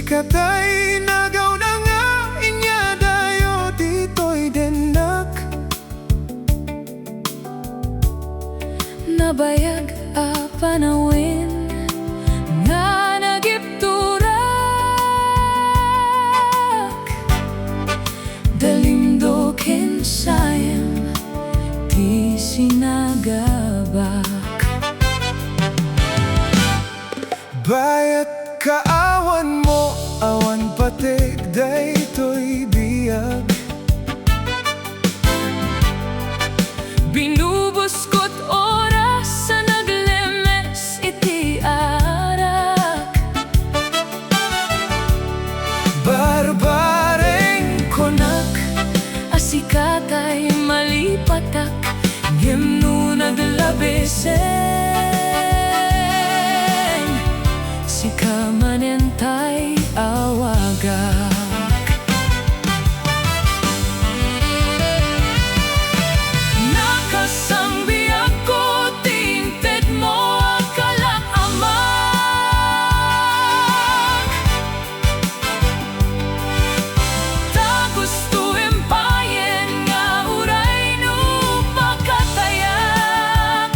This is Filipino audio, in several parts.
katay nagaw na nga inya dayo dito'y denak. Nabayag a panawin nga nagipturak, dalindo ken sayang ti sinagabak. Bayat kaawan mo, awan patig daytoy biyag. Binubuskot oras sa Naglemmes Ti Arak, Barbareng konak asikatay malipatak, gemno naglabesen si kamanentay awagak. Nakasangbi ako tinted mo kalaamak, ta gusto empayen nga uray no makatayak.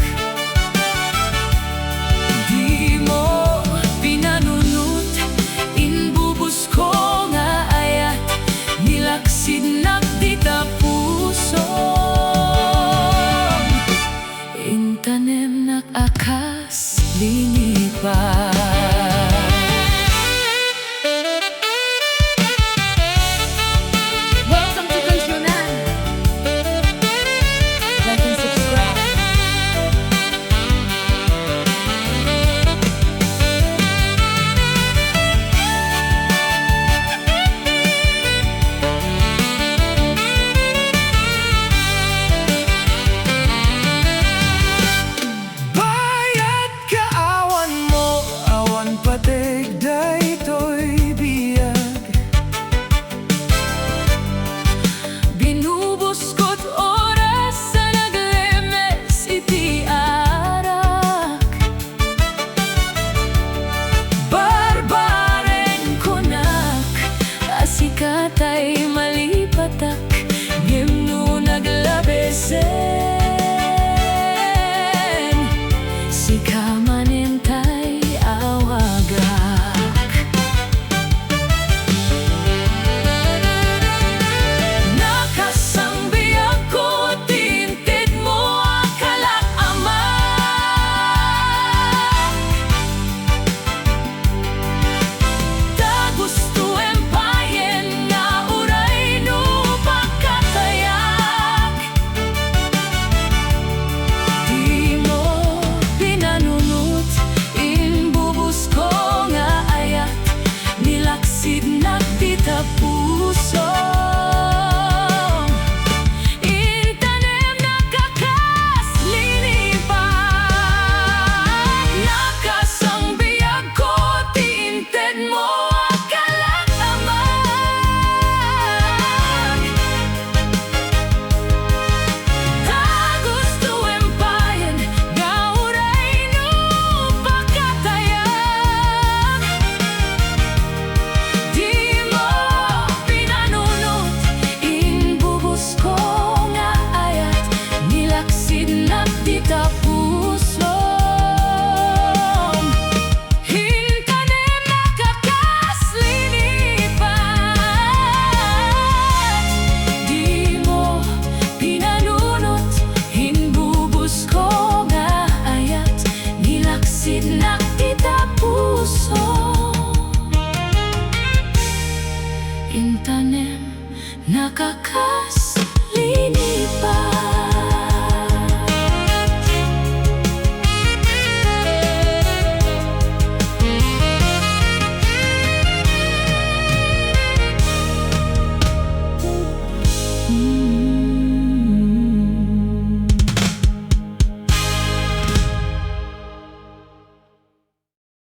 Di mo pinanunot inbubus ko nga ayat, nilaksid nagdita puso, intanem nakakas linipat.